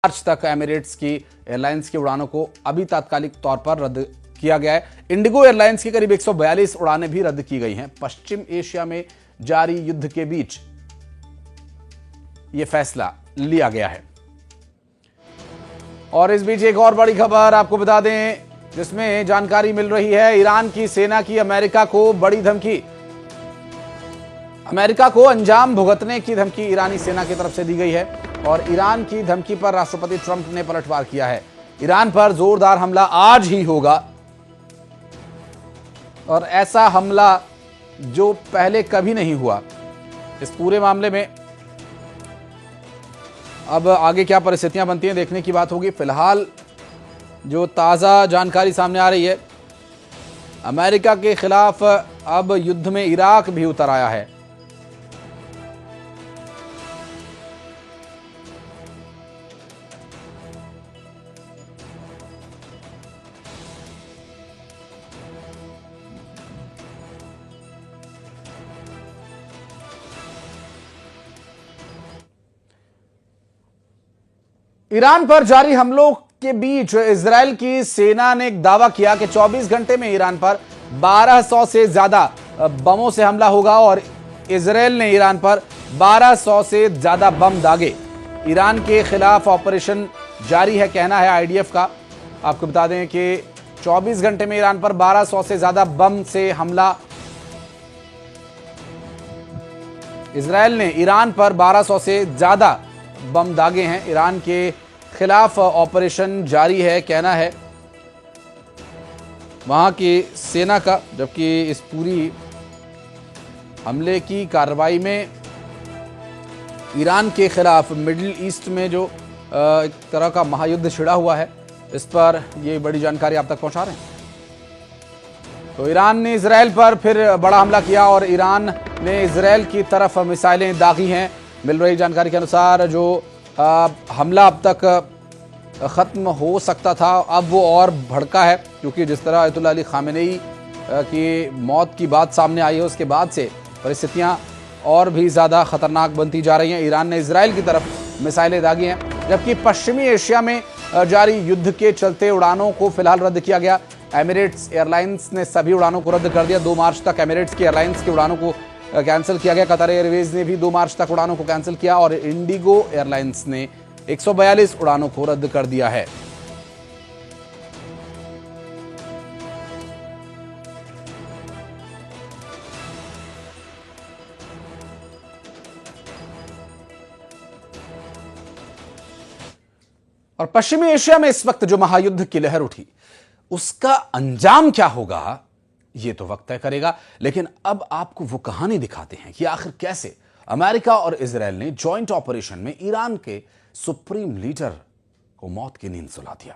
मार्च तक एमिरेट्स की एयरलाइंस की उड़ानों को अभी तात्कालिक तौर पर रद्द किया गया है। इंडिगो एयरलाइंस की करीब 142 उड़ानें भी रद्द की गई हैं। पश्चिम एशिया में जारी युद्ध के बीच यह फैसला लिया गया है। और इस बीच एक और बड़ी खबर आपको बता दें, जिसमें जानकारी मिल रही है ईरान की सेना की अमेरिका को बड़ी धमकी। अमेरिका को अंजाम भुगतने की धमकी ईरानी सेना की तरफ से दी गई है और ईरान की धमकी पर राष्ट्रपति ट्रंप ने पलटवार किया है। ईरान पर जोरदार हमला आज ही होगा और ऐसा हमला जो पहले कभी नहीं हुआ। इस पूरे मामले में अब आगे क्या परिस्थितियां बनती हैं देखने की बात होगी। फिलहाल जो ताज़ा जानकारी सामने आ रही है, अमेरिका के खिलाफ अब युद्ध में इराक भी उतर आया है। ईरान पर जारी हमलों के बीच इजरायल की सेना ने एक दावा किया कि 24 घंटे में ईरान पर 1200 से ज्यादा बमों से हमला होगा और इजरायल ने ईरान पर 1200 से ज्यादा बम दागे। ईरान के खिलाफ ऑपरेशन जारी है, कहना है आईडीएफ का। आपको बता दें कि 24 घंटे में ईरान पर 1200 से ज्यादा बम से हमला। इजरायल ने ईरान पर 1200 से ज्यादा बम दागे हैं। ईरान के खिलाफ ऑपरेशन जारी है, कहना है वहां की सेना का। जबकि इस पूरी हमले की कार्रवाई में ईरान के खिलाफ मिडिल ईस्ट में जो एक तरह का महायुद्ध छिड़ा हुआ है, इस पर ये बड़ी जानकारी आप तक पहुंचा रहे हैं। तो ईरान ने इजरायल पर फिर बड़ा हमला किया और ईरान ने इजरायल की तरफ मिसाइलें दागी हैं। मिल रही जानकारी के अनुसार जो हमला अब तक ख़त्म हो सकता था, अब वो और भड़का है, क्योंकि जिस तरह अयतुल्लाह अली खामेनेई की मौत की बात सामने आई है, उसके बाद से परिस्थितियां और भी ज़्यादा ख़तरनाक बनती जा रही हैं। ईरान ने इजरायल की तरफ मिसाइलें दागी हैं। जबकि पश्चिमी एशिया में जारी युद्ध के चलते उड़ानों को फिलहाल रद्द किया गया। एमिरेट्स एयरलाइंस ने सभी उड़ानों को रद्द कर दिया। 2 मार्च तक एमिरेट्स की एयरलाइंस की उड़ानों को कैंसिल किया गया। कतर एयरवेज ने भी 2 मार्च तक उड़ानों को कैंसिल किया और इंडिगो एयरलाइंस ने 142 उड़ानों को रद्द कर दिया है। और पश्चिमी एशिया में इस वक्त जो महायुद्ध की लहर उठी, उसका अंजाम क्या होगा ये तो वक्त तय करेगा। लेकिन अब आपको वो कहानी दिखाते हैं कि आखिर कैसे अमेरिका और इजरायल ने जॉइंट ऑपरेशन में ईरान के सुप्रीम लीडर को मौत की नींद सुला दिया।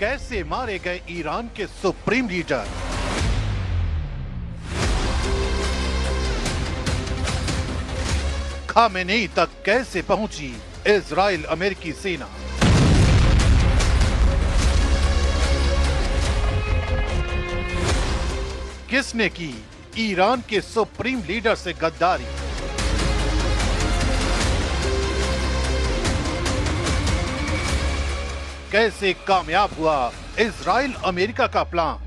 कैसे मारे गए ईरान के सुप्रीम लीडर। खामेनेई तक कैसे पहुंची इजराइल अमेरिकी सेना। किसने की ईरान के सुप्रीम लीडर से गद्दारी। कैसे कामयाब हुआ इजराइल अमेरिका का plan.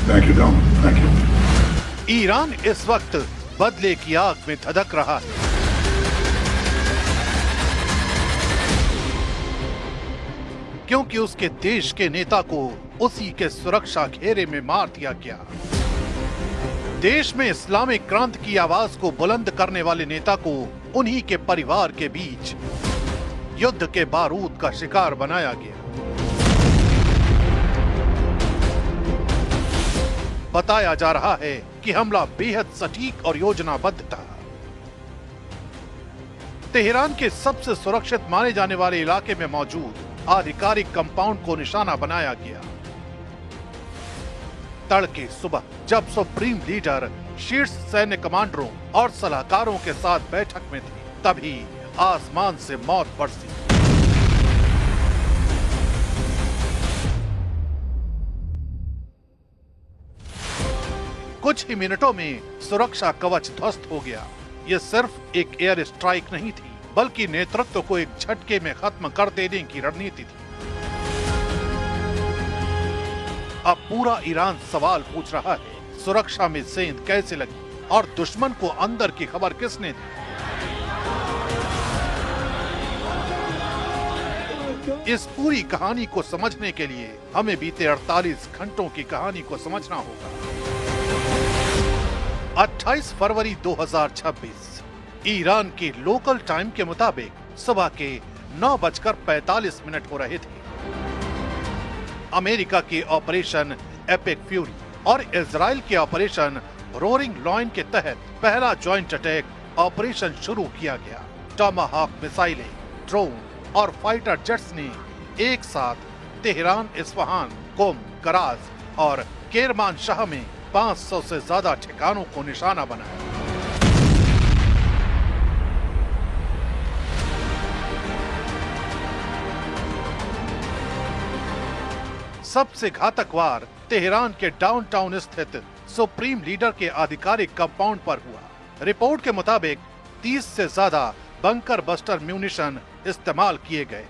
Thank you, Dom. Thank you. Iran इस वक्त बदले की आग में धधक रहा है। क्योंकि उसके देश के नेता को उसी के सुरक्षा घेरे में मार दिया गया। देश में इस्लामिक क्रांति की आवाज को बुलंद करने वाले नेता को उन्हीं के परिवार के बीच युद्ध के बारूद का शिकार बनाया गया। बताया जा रहा है कि हमला बेहद सटीक और योजनाबद्ध था। तेहरान के सबसे सुरक्षित माने जाने वाले इलाके में मौजूद आधिकारिक कंपाउंड को निशाना बनाया गया। तड़के सुबह जब सुप्रीम लीडर शीर्ष सैन्य कमांडरों और सलाहकारों के साथ बैठक में थे, तभी आसमान से मौत बरसी। कुछ ही मिनटों में सुरक्षा कवच ध्वस्त हो गया। यह सिर्फ एक एयर स्ट्राइक नहीं थी, बल्कि नेतृत्व को एक झटके में खत्म कर देने की रणनीति थी। अब पूरा ईरान सवाल पूछ रहा है, सुरक्षा में सेंध कैसे लगी और दुश्मन को अंदर की खबर किसने दी? इस पूरी कहानी को समझने के लिए हमें बीते 48 घंटों की कहानी को समझना होगा। 28 फरवरी 2026 ईरान के लोकल टाइम के मुताबिक सुबह के 9:45 हो रहे थे। अमेरिका के ऑपरेशन एपिक फ्यूरी और इजराइल के ऑपरेशन रोरिंग लॉयन के तहत पहला जॉइंट अटैक ऑपरेशन शुरू किया गया। टॉमाहॉक मिसाइलें, ड्रोन और फाइटर जेट्स ने एक साथ तेहरान, इस्फहान, कोम, कराज और केरमान शाह में 500 से ज्यादा ठिकानों को निशाना बनाया। सबसे घातक वार तेहरान के डाउनटाउन स्थित सुप्रीम लीडर के आधिकारिक कंपाउंड पर हुआ। रिपोर्ट के मुताबिक 30 से ज्यादा बंकर बस्टर म्यूनिशन इस्तेमाल किए गए।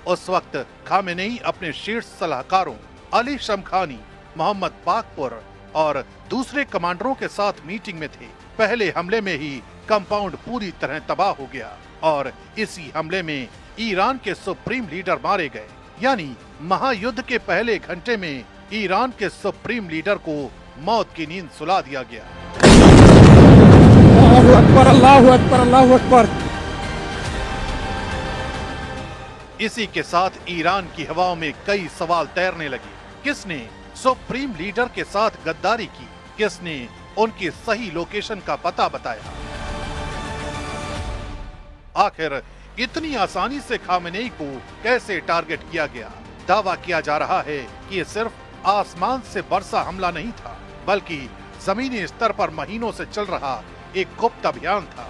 उस वक्त खामेनेई अपने शीर्ष सलाहकारों अली शमखानी, मोहम्मद पाकपुर और दूसरे कमांडरों के साथ मीटिंग में थे। पहले हमले में ही कंपाउंड पूरी तरह तबाह हो गया और इसी हमले में ईरान के सुप्रीम लीडर मारे गए। यानी महायुद्ध के पहले घंटे में ईरान के सुप्रीम लीडर को मौत की नींद सुला दिया गया। अल्लाहु अकबर, अल्लाहु अकबर, अल्लाहु अकबर। इसी के साथ ईरान की हवाओं में कई सवाल तैरने लगे। किसने सुप्रीम लीडर के साथ गद्दारी की? किसने उनकी सही लोकेशन का पता बताया? आखिर इतनी आसानी से खामेनेई को कैसे टारगेट किया गया? दावा किया जा रहा है कि ये सिर्फ आसमान से बरसा हमला नहीं था, बल्कि जमीनी स्तर पर महीनों से चल रहा एक गुप्त अभियान था।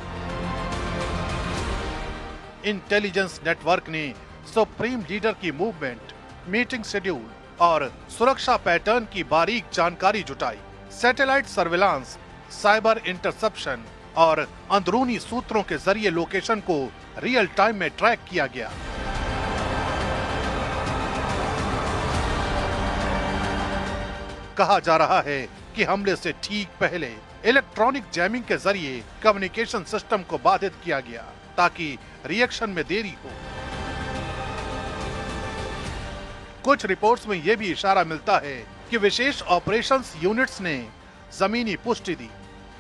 इंटेलिजेंस नेटवर्क ने सुप्रीम लीडर की मूवमेंट, मीटिंग शेड्यूल और सुरक्षा पैटर्न की बारीक जानकारी जुटाई। सैटेलाइट सर्विलांस, साइबर इंटरसेप्शन और अंदरूनी सूत्रों के जरिए लोकेशन को रियल टाइम में ट्रैक किया गया। कहा जा रहा है कि हमले से ठीक पहले इलेक्ट्रॉनिक जैमिंग के जरिए कम्युनिकेशन सिस्टम को बाधित किया गया ताकि रिएक्शन में देरी हो। कुछ रिपोर्ट्स में यह भी इशारा मिलता है कि विशेष ऑपरेशंस यूनिट्स ने जमीनी पुष्टि दी,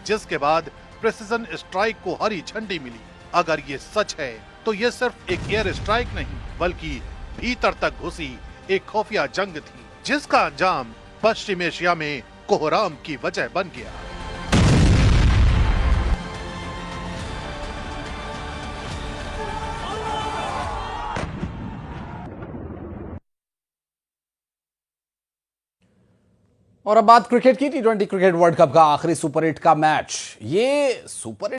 जिसके बाद प्रिसिजन स्ट्राइक को हरी झंडी मिली। अगर ये सच है तो ये सिर्फ एक एयर स्ट्राइक नहीं, बल्कि भीतर तक घुसी एक खुफिया जंग थी, जिसका अंजाम पश्चिम एशिया में कोहराम की वजह बन गया। और अब बात क्रिकेट की। T20 क्रिकेट वर्ल्ड कप का आखिरी सुपर 8 का मैच। ये सुपर